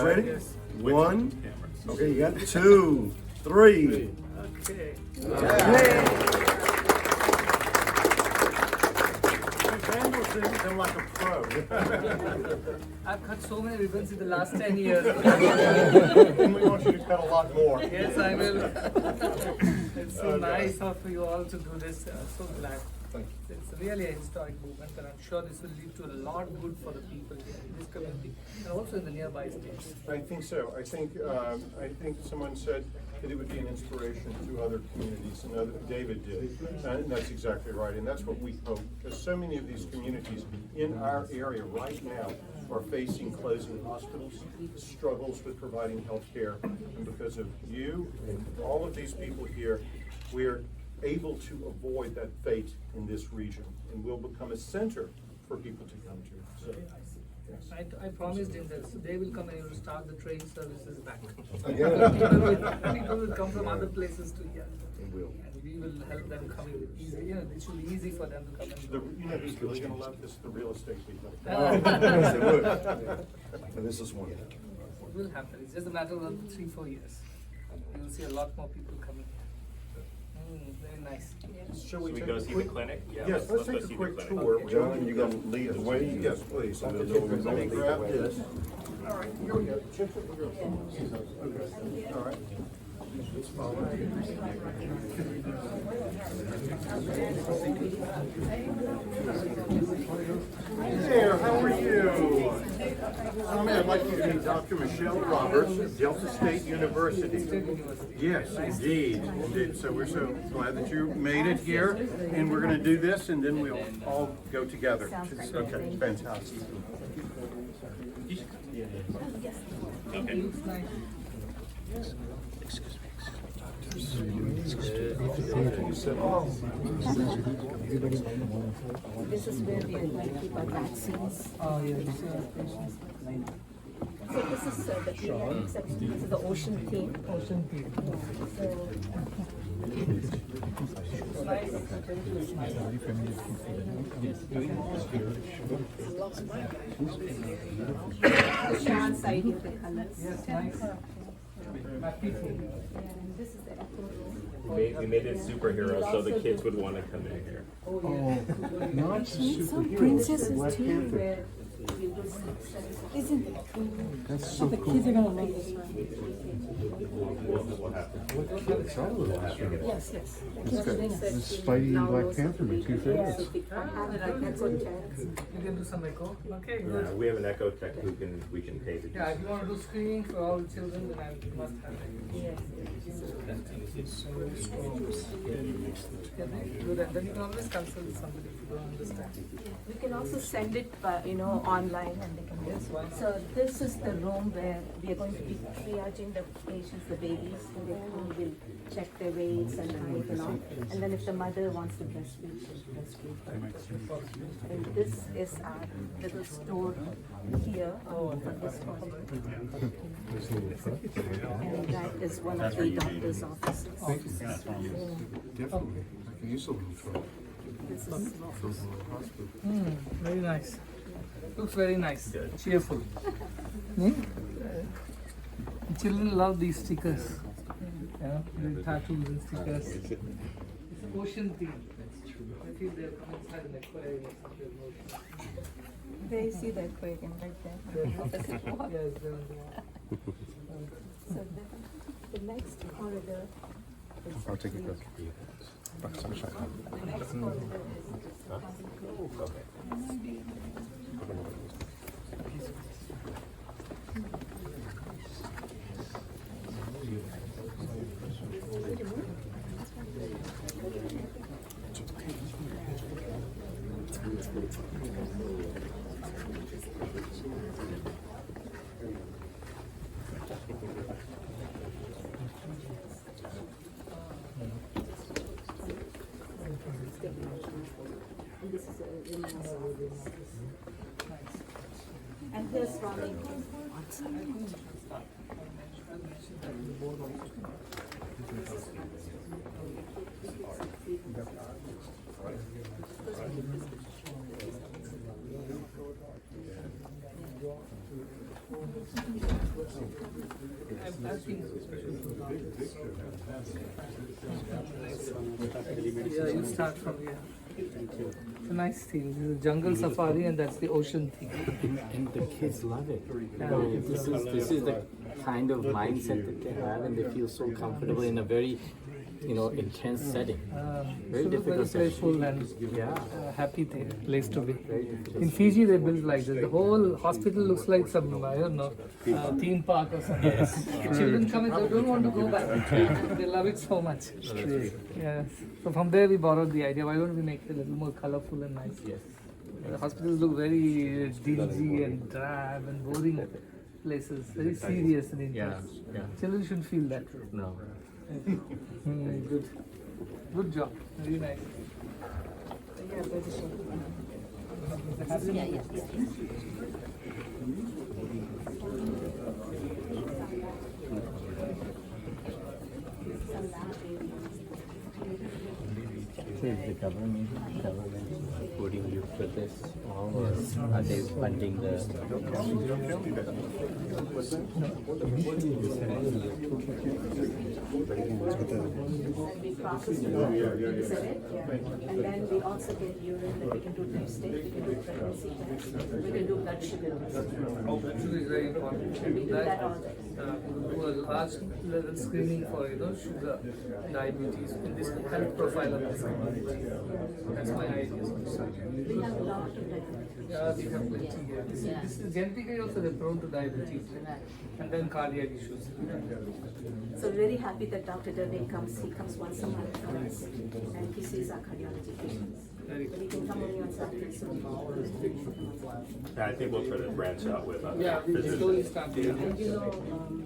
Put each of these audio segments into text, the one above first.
Ready? Yes. One. Okay, you got 2, 3. Okay. I'm like a pro. I've cut so many ribbons in the last 10 years. And we want you to cut a lot more. Yes, I will. It's so nice of you all to do this. I'm so glad. It's really a historic movement, and I'm sure this will lead to a lot of good for the people here in this community and also in the nearby states. I think so. I think someone said that it would be an inspiration to other communities, and David did, and that's exactly right. And that's what we hope, because so many of these communities in our area right now are facing closing hospitals, struggles with providing health care, and because of you and all of these people here, we're able to avoid that fate in this region, and will become a center for people to come to. So, yes. I promised him that they will come and he will start the train services back. Again. People will come from other places to here. And we will help them come in easy. You know, it should be easy for them to come in. You know who's really going to love this? The real estate people. Yes, it would. And this is one. It will happen. It's just a matter of 3-4 years. You will see a lot more people coming here. Very nice. Shall we go see the clinic? Yeah, Yes, let's go take a see quick the clinic. tour. John, you gonna lead the way? Yes, please. So we'll know Let me we're grab going. this. All right, here we go. Check it. Okay. All right. Let's follow. Hey there, how are you? I'd like you to meet Dr. Michelle Roberts of Delta State University. Yes, indeed. So we're so glad that you made it here, and we're going to do this, and then we'll all go together. Okay, fantastic. This is where we are going to keep our vaccines. Oh, yes. So this is the pediatric section. This is the ocean theme. Ocean people. The shan side of the colors. Yes, nice. Happy to. And this is the echo room. We made it superhero so the kids would want to come in here. Not Some princesses too. Where we will Isn't it cool? That's so The cool. kids are gonna love this. yes, yes. This Spidey Black Panther, my two favorites. I have it. I can go check. You can do some echo. Okay, good. We have an echo tech who we can pay to do. Yeah, if you want to do screening for all the children, then I must have it. Yes. Yeah, good. And then you can always consult somebody if you don't understand. We can also send it, online, and they can. Yes, why not? So this is the room where we are going to be triaging the patients, the babies, when they come, we'll check their weights and height and all. And then if the mother wants to breastfeed, she'll breastfeed. And this is our little store here for this one. And that is one of the doctor's offices. Definitely. I can use a little trouble. This is Very nice. Looks very nice. Cheerful. Children love these stickers. Yeah, the tattoos and stickers. It's ocean theme. I feel they'll come inside an aquarium or something. They see the aquarium right there. Yes, they're in the water. So the next corridor is. I'll take it. Sunshine. The next corridor and here's running. I've been yeah, you start from here. It's a nice theme. This is a jungle safari and that's the ocean theme. And the kids love it. This is the kind of mindset that they have, and they feel so comfortable in a very, intense setting. Very So difficult very setting. playful and Yeah. happy place to be. Very difficult. In Fiji, they built like this. The whole hospital looks like some, I don't know, theme park or something. Children come in, they don't want to go back. They love it so much. Yeah. So from there, we borrowed the idea. Why don't we make it a little more colorful and nice? Yes. The hospitals look very dingy and drab and boring places. Very serious and intense. Yeah. Children shouldn't feel that. No. Good. Good job. Very nice. So is the government supporting you for this, or are they funding the? And we process the blood, is it? Yeah. And then we also get urine that we can do dipstick, we can do pregnancy test, we can do blood sugar test. Sugar is very important. We do that all day. Do a large level screening for sugar, diabetes, in this health profile of this community. That's my idea. We have a lot of diabetes. Yeah, we have plenty here. This is genetically also they're prone to diabetes and then cardiac issues. So we're very happy that Dr. Dave comes. He comes once a month for us, and he sees our cardiology patients. Very But he can come only on Saturdays. So Yeah, I think we'll try to branch out with other Yeah, we physicians. slowly start doing and it.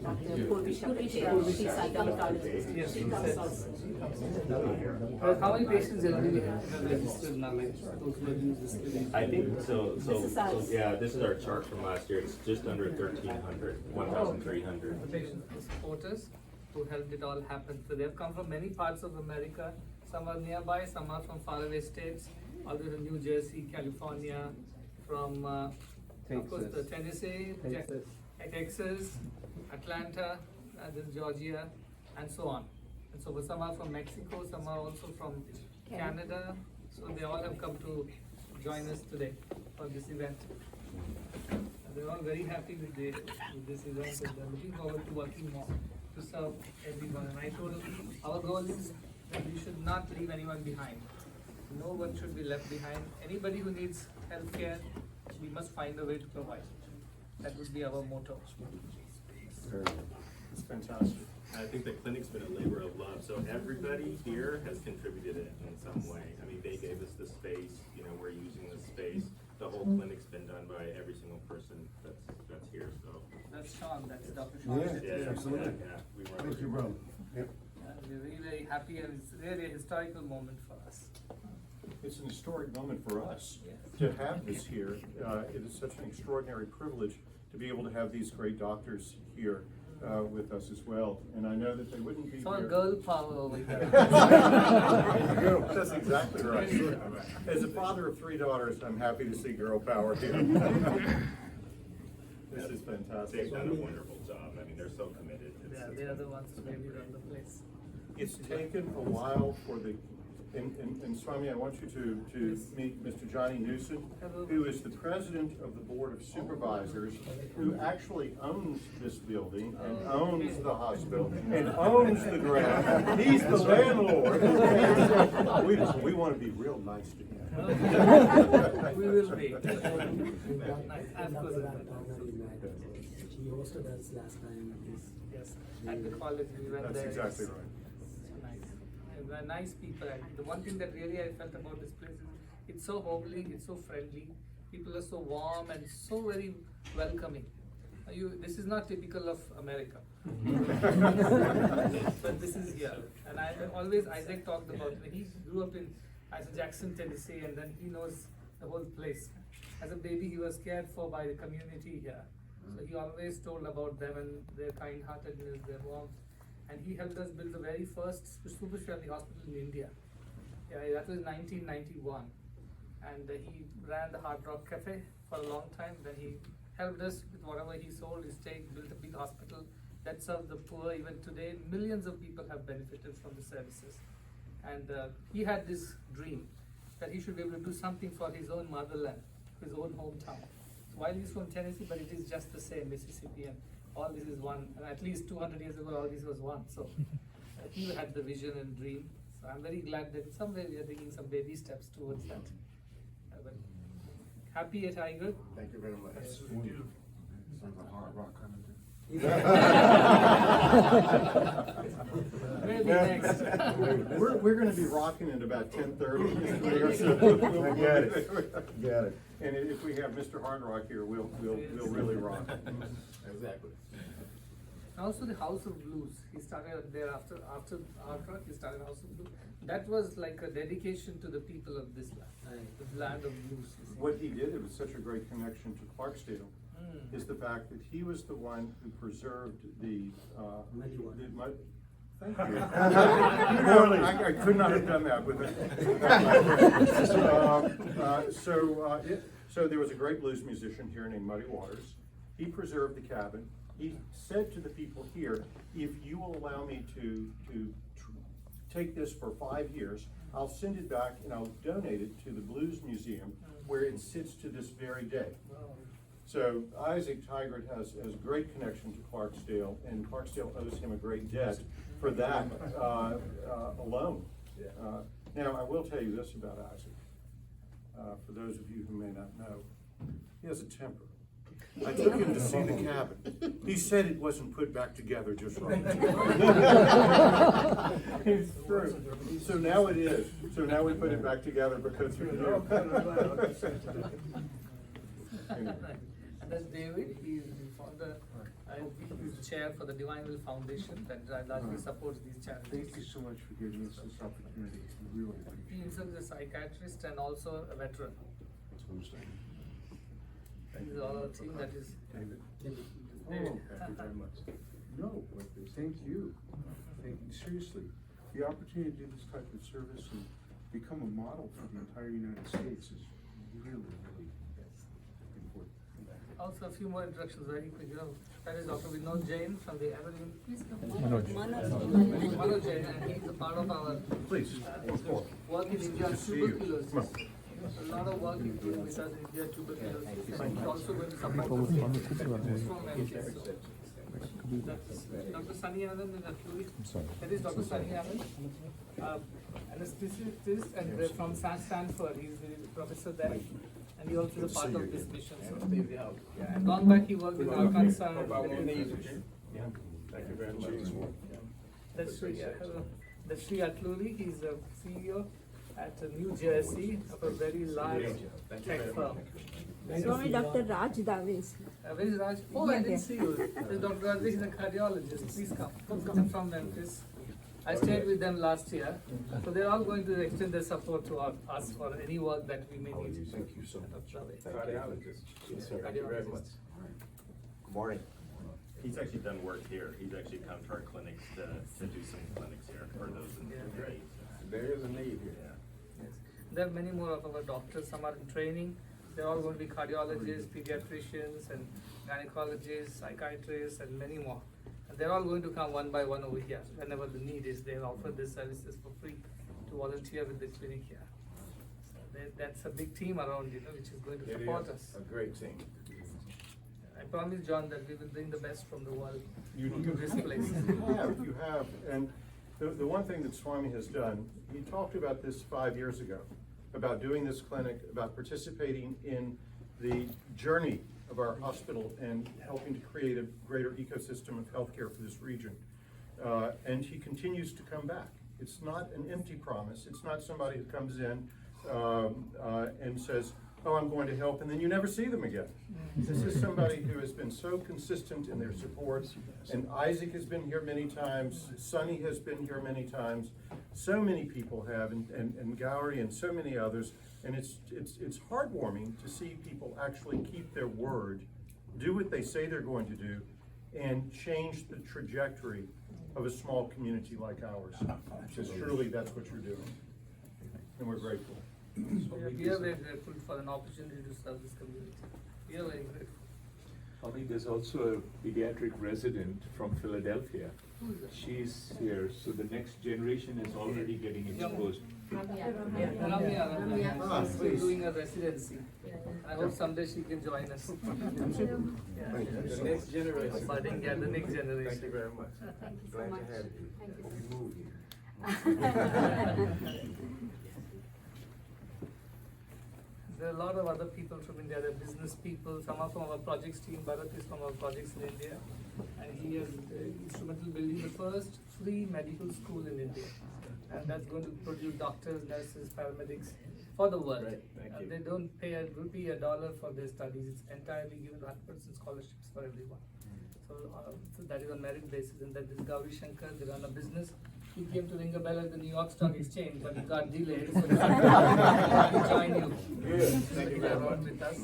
Dr. Purvisha Patel, she's our dermatologist. Yes, She she comes said. also. How many patients generally we have registered now, like those who have used this clinic? I think so. This is ours. Yeah, this is our chart from last year. It's just under 1,300, 1,300. The patients, the supporters who helped it all happen. So they've come from many parts of America. Some are nearby, some are from faraway states, all the way to New Jersey, California, from of course the Tennessee, Texas, Atlanta, then Georgia, and so on. And so some are from Mexico, some are also from Canada. So they all have come to join us today for this event. They're all very happy with this event and they're looking forward to working more to serve everyone. And I told them our goal is that we should not leave anyone behind. No one should be left behind. Anybody who needs health care, we must find a way to provide. That would be our motto. It's fantastic. I think the clinic's been a labor of love, so everybody here has contributed it in some way. I mean, they gave us the space, we're using the space. The whole clinic's been done by every single person that's here, so. That's Sean, that's Dr. Sean. Yeah, absolutely. Yeah, we were. Thank you, Ron. Yep. We're really very happy and it's really a historical moment for us. It's an historic moment for us Yes. to have this here. It is such an extraordinary privilege to be able to have these great doctors here with us as well. And I know that they wouldn't be It's all here. girl power over here. That's exactly right. As a father of 3 daughters, I'm happy to see girl power here. This is fantastic. They've done a wonderful job. I mean, they're so committed. Yeah, they are the ones who really run the place. It's taken a while for the, and Swami, I want you to meet Mr. Johnny Newsom, who is the president of the Board of Supervisors, who actually owns this building and owns the hospital and owns the ground. He's the landlord. We want to be real nice to him. We will be. Nice. Of course. He hosted us last time. Yes, at the college we went That's there. exactly It's right. Nice. And they're nice people. And the one thing that really I felt about this place is it's so homely, it's so friendly. People are so warm and so very welcoming. This is not typical of America. But this is here. And Isaac talked about, he grew up in Jackson, Tennessee, and then he knows the whole place. As a baby, he was cared for by the community here. So he always told about them and their kind-heartedness, their warmth. And he helped us build the very first super specialty hospital in India. Yeah, that was 1991. And he ran the Hard Rock Cafe for a long time. Then he helped us with whatever he sold, his stake, built a big hospital that served the poor. Even today, millions of people have benefited from the services. And he had this dream that he should be able to do something for his own motherland, his own hometown. So while he's from Tennessee, but it is just the same, Mississippi, and all this is one. And at least 200 years ago, all this was one. So he had the vision and dream. So I'm very glad that in some way we are taking some baby steps towards that. But happy at Tiger. Thank you very much. Sounds like hard rock kind of thing. Maybe next. We're gonna be rocking at about 10:30. I get it. Got it. And if we have Mr. Hard Rock here, we'll really rock. Exactly. Also the House of Blues. He started there after Hard Rock, he started House of Blues. That was like a dedication to the people of this land, the land of blues. You see. What he did, it was such a great connection to Clarksdale, is the fact that he was the one who preserved the, Muddy water. Thank you. I could not have done that with it. So there was a great blues musician here named Muddy Waters. He preserved the cabin. He said to the people here, if you will allow me to take this for 5 years, I'll send it back and I'll donate it to the Blues Museum where it sits to this very day. So Isaac Tigert has a great connection to Clarksdale, and Clarksdale owes him a great debt for that alone. Now, I will tell you this about Isaac. For those of you who may not know, he has a temper. I took him to see the cabin. He said it wasn't put back together just right. It's true. So now it is. So now we put it back together because we do. And that's David. He's the founder. He's the chair for the Divine Will Foundation that largely supports these charities. Thank you so much for giving us this opportunity. We really appreciate He himself is a psychiatrist and also a veteran. That's what I'm saying. This is all our team that is. David? David. Thank you very much. No, but thank you. Thank you, seriously. The opportunity to do this type of service and become a model for the entire United States is really, really important. Also, a few more introductions very quick. That is Dr. Vinod Jain from the Evergreen. Please come. Manoj. Manoj Jain, and he's a part of our Please. work in India on tuberculosis. A lot of work he's doing with us in India tuberculosis. And he's also going to support us from MCS. Dr. Sunny Anand is actually, that is Dr. Sunny Anand, anesthetist and from Stanford. He's the professor there. And he also is a part of this mission. So, yeah, and long back he worked in Arkansas. Thank you very much. That's Sri Atluri. He's a CEO at New Jersey of a very large tech firm. Swami Dr. Raj Davis. Where is Raj? Oh, I didn't see you. There's Dr. Raj, he's a cardiologist. Please come. I'm from Memphis. I stayed with them last year. So they're all going to extend their support to us for any work that we may need. Thank you so much. Cardiologist. Yes, sir. Thank you very much. Good morning. He's actually done work here. He's actually come to our clinics to do some clinics here for those in need. There is a need here. Yeah. Yes. There are many more of our doctors. Some are in training. They're all going to be cardiologists, pediatricians, and gynecologists, psychiatrists, and many more. And they're all going to come one by one over here. Whenever the need is, they'll offer these services for free to volunteer with the clinic here. So that's a big team around, which is going to support us. A great team. I promise, John, that we will bring the best from the world You to this place. You have. And the one thing that Swami has done, he talked about this 5 years ago, about doing this clinic, about participating in the journey of our hospital and helping to create a greater ecosystem of healthcare for this region. And he continues to come back. It's not an empty promise. It's not somebody who comes in and says, oh, I'm going to help, and then you never see them again. This is somebody who has been so consistent in their support, and Isaac has been here many times, Sonny has been here many times, so many people have, and Gowrie and so many others, and it's heartwarming to see people actually keep their word, do what they say they're going to do, and change the trajectory of a small community like ours. Because surely that's what you're doing, and we're grateful. We are very grateful for an opportunity to serve this community. We are very grateful. There's also a pediatric resident from Philadelphia. She's here, so the next generation is already getting exposed. Ramya, she's doing a residency. I hope someday she can join us. The next generation. Budding, yeah, the next generation. Thank you very much. Thank you so Glad much. to have you. Thank you so Hope you move here. There are a lot of other people from India, the business people, some are from our projects team, Bharat is from our projects in India. And he is instrumental building the first free medical school in India. And that's going to produce doctors, nurses, paramedics for the world. Right, thank you. They don't pay a rupee, $1 for their studies. It's entirely given 100% scholarships for everyone. So that is on merit basis. And then this Gauri Shankar, they run a business. He came to ring a bell at the New York Stock Exchange, but it got delayed. So we join you. Thank you very much. With us.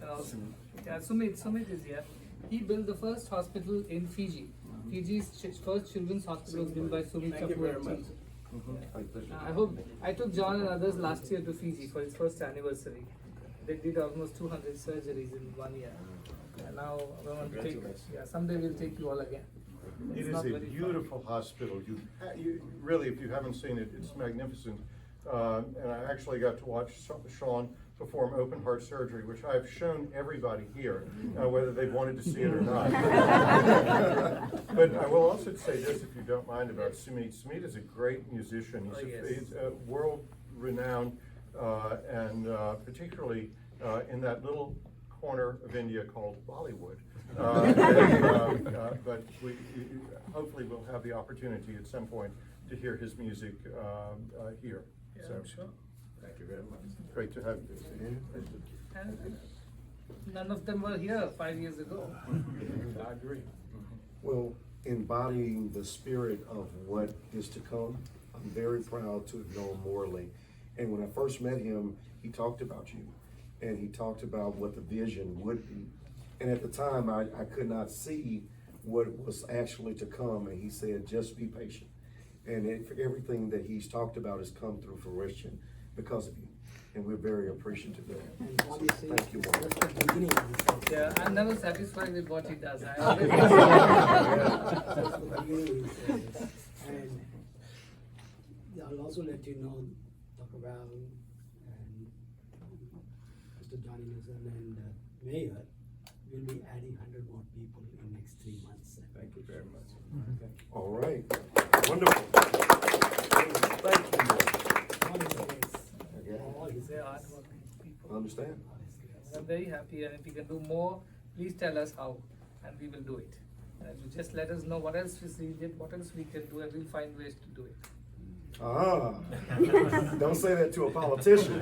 And also, yeah, Sumit is here. He built the first hospital in Fiji. Fiji's first children's hospital was built by Sumit Thank you very Kapoor. much. I hope I took John and others last year to Fiji for his first anniversary. They did almost 200 surgeries in 1 year. And now we want to take, someday we'll take you all again. It It's is not a very far. beautiful hospital. You really, if you haven't seen it, it's magnificent. And I actually got to watch Sean perform open heart surgery, which I've shown everybody here, whether they wanted to see it or not. But I will also say this, if you don't mind, about Sumit. Sumit is a great musician. He's a world-renowned, and particularly in that little corner of India called Bollywood. But we hopefully we'll have the opportunity at some point to hear his music here. Yeah, So, I'm sure. thank you very much. Great to have you. And none of them were here 5 years ago. I agree. Well, embodying the spirit of what is to come, I'm very proud to have known Morley. And when I first met him, he talked about you. And he talked about what the vision would be. And at the time, I could not see what was actually to come. And he said, just be patient. And everything that he's talked about has come through fruition because of you. And we're very appreciative of that. And what you say, Thank you, that's Mark. the beginning of the process. Yeah, I'm never satisfied with what he does. That's the beginning of the process. And I'll also let you know, Dr. Brown and Mr. Johnny Mason and Mayor will be adding 100 more people in next 3 months. Thank you very much. All right. Wonderful. Thank you, Mark. All his grace, Okay. all his They are grace, hardworking I people. understand. all his grace. I'm very happy, and if we can do more, please tell us how, and we will do it. And you just let us know what else is needed, what else we can do, and we'll find ways to do it. Ah, don't say that to a politician.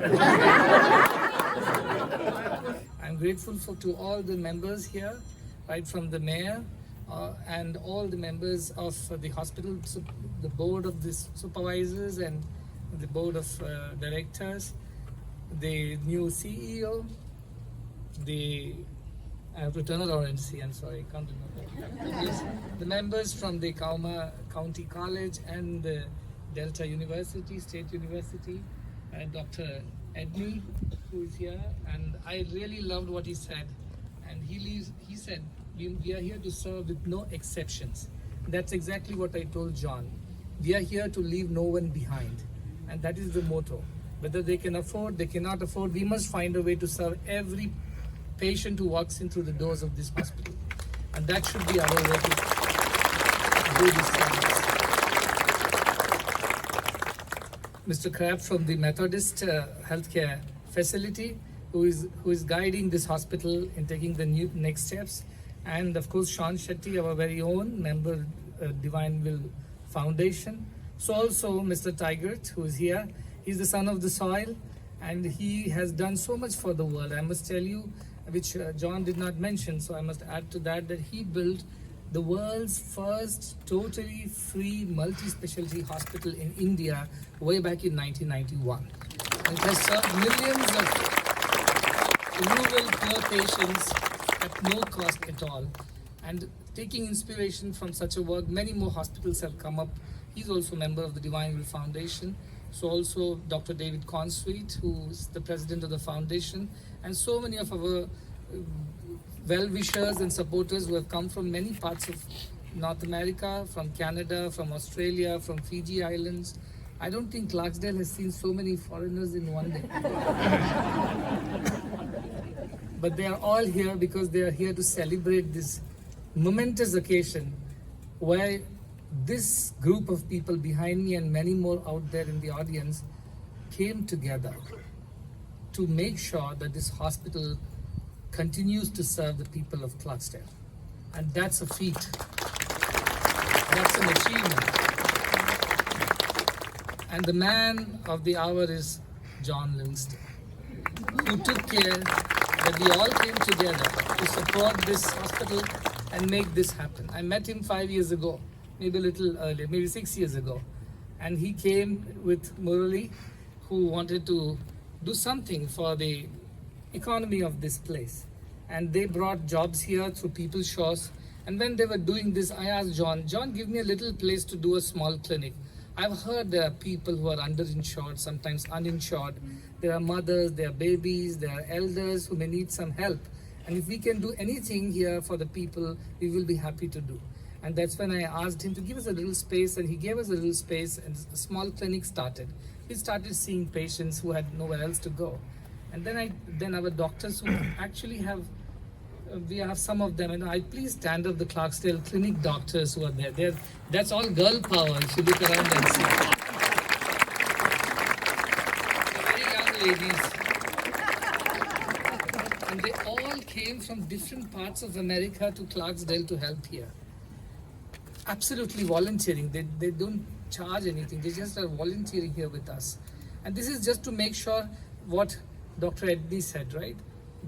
I'm grateful to all the members here, right from the mayor and all the members of the hospital, the board of the supervisors and the board of directors, the new CEO, I have to turn around and see, I'm sorry, I can't remember. Yes, the members from the Kauma County College and the Delta University, State University, and Dr. Edney, who is here, and I really loved what he said. And he said, we are here to serve with no exceptions. That's exactly what I told John. We are here to leave no one behind. And that is the motto. Whether they can afford, they cannot afford, we must find a way to serve every patient who walks in through the doors of this hospital. And that should be our way to do this service. Mr. Crabb from the Methodist Healthcare Facility, who is guiding this hospital in taking the next steps, and of course Sean Shetty, our very own member, Divine Will Foundation. So also Mr. Tigert, who is here. He's the son of the soil, and he has done so much for the world. I must tell you, which John did not mention, so I must add to that, that he built the world's first totally free multi-specialty hospital in India way back in 1991. And it has served millions of rural poor patients at no cost at all. And taking inspiration from such a work, many more hospitals have come up. He's also a member of the Divine Will Foundation. So also Dr. David Consweet, who is the president of the foundation, and so many of our well-wishers and supporters who have come from many parts of North America, from Canada, from Australia, from Fiji Islands. I don't think Clarksdale has seen so many foreigners in one day. But they are all here because they are here to celebrate this momentous occasion where this group of people behind me and many more out there in the audience came together to make sure that this hospital continues to serve the people of Clarksdale. And that's a feat. That's an achievement. And the man of the hour is John Livingston, who took care that we all came together to support this hospital and make this happen. I met him 5 years ago, maybe a little earlier, maybe 6 years ago. And he came with Murali, who wanted to do something for the economy of this place. And they brought jobs here through People's Shores. And when they were doing this, I asked John, give me a little place to do a small clinic. I've heard there are people who are underinsured, sometimes uninsured. There are mothers, there are babies, there are elders who may need some help. And if we can do anything here for the people, we will be happy to do. And that's when I asked him to give us a little space, and he gave us a little space, and a small clinic started. We started seeing patients who had nowhere else to go. And then our doctors who actually have, we have some of them, and I please stand up the Clarksdale clinic doctors who are there. That's all girl power if you look around and see. They're very young ladies. And they all came from different parts of America to Clarksdale to help here. Absolutely volunteering. They don't charge anything. They just are volunteering here with us. And this is just to make sure what Dr. Edney said, right?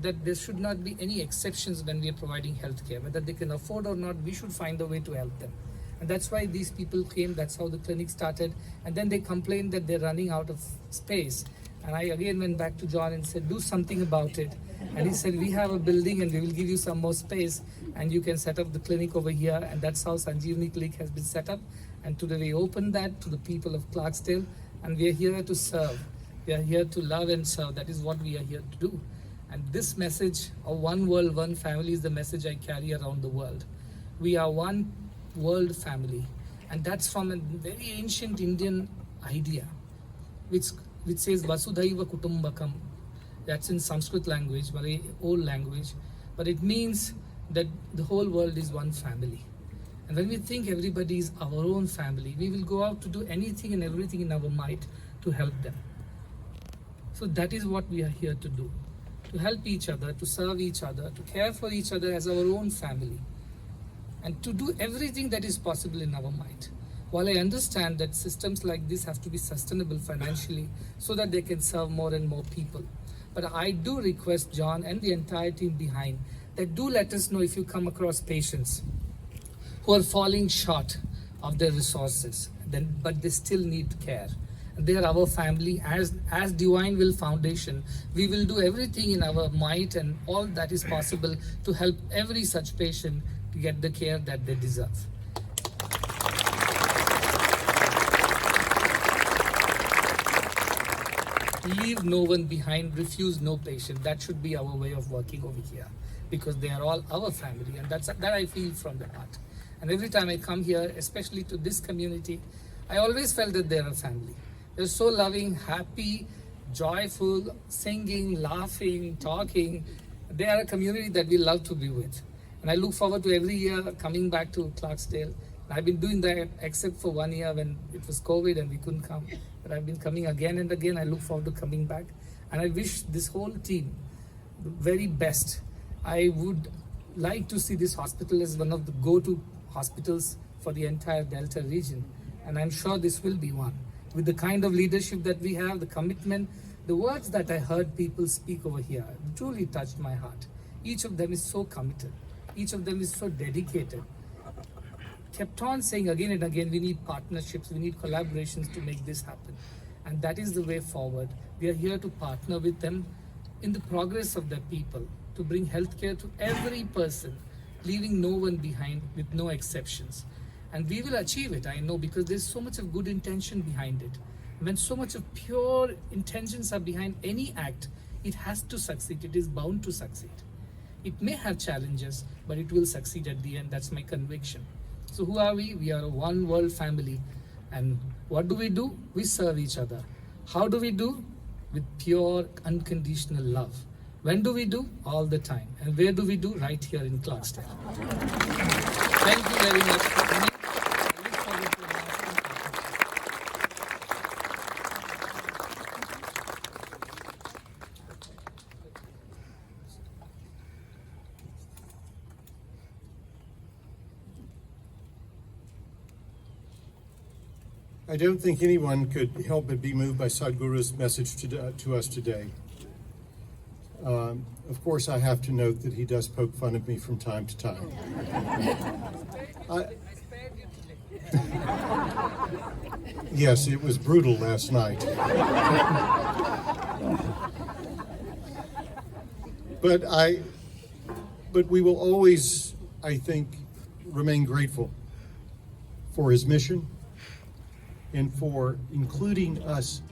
That there should not be any exceptions when we are providing healthcare. Whether they can afford or not, we should find a way to help them. And that's why these people came. That's how the clinic started. And then they complained that they're running out of space. And I again went back to John and said, do something about it. And he said, we have a building and we will give you some more space and you can set up the clinic over here. And that's how Sanjeevani Clinic has been set up. And today we opened that to the people of Clarksdale. And we are here to serve. We are here to love and serve. That is what we are here to do. And this message of one world, one family is the message I carry around the world. We are one world family. And that's from a very ancient Indian idea, which says Vasudhaiva Kutumbakam. That's in Sanskrit language, very old language. But it means that the whole world is one family. And when we think everybody is our own family, we will go out to do anything and everything in our might to help them. So that is what we are here to do. To help each other, to serve each other, to care for each other as our own family. And to do everything that is possible in our might. While I understand that systems like this have to be sustainable financially so that they can serve more and more people. But I do request John and the entire team behind that do let us know if you come across patients who are falling short of their resources, but they still need care. And they are our family. As Divine Will Foundation, we will do everything in our might and all that is possible to help every such patient to get the care that they deserve. Leave no one behind, refuse no patient. That should be our way of working over here, because they are all our family, and that I feel from the heart. And every time I come here, especially to this community, I always felt that they're a family. They're so loving, happy, joyful, singing, laughing, talking. They are a community that we love to be with. And I look forward to every year coming back to Clarksdale. I've been doing that except for 1 year when it was COVID and we couldn't come. But I've been coming again and again. I look forward to coming back. And I wish this whole team the very best. I would like to see this hospital as one of the go-to hospitals for the entire Delta region. And I'm sure this will be one. With the kind of leadership that we have, the commitment, the words that I heard people speak over here truly touched my heart. Each of them is so committed. Each of them is so dedicated. Kept on saying again and again, we need partnerships, we need collaborations to make this happen. And that is the way forward. We are here to partner with them in the progress of their people, to bring healthcare to every person, leaving no one behind with no exceptions. And we will achieve it, I know, because there's so much of good intention behind it. When so much of pure intentions are behind any act, it has to succeed. It is bound to succeed. It may have challenges, but it will succeed at the end. That's my conviction. So who are we? We are a one world family. And what do? We serve each other. How do we do? With pure, unconditional love. When do we do? All the time. And where do we do? Right here in Clarksdale. Thank you very much for coming. I look forward to your last one. I don't think anyone could help but be moved by Sadhguru's message to us today. Of course, I have to note that he does poke fun of me from time to time. Yes, it was brutal last night. But we will always, I think, remain grateful for his mission and for including us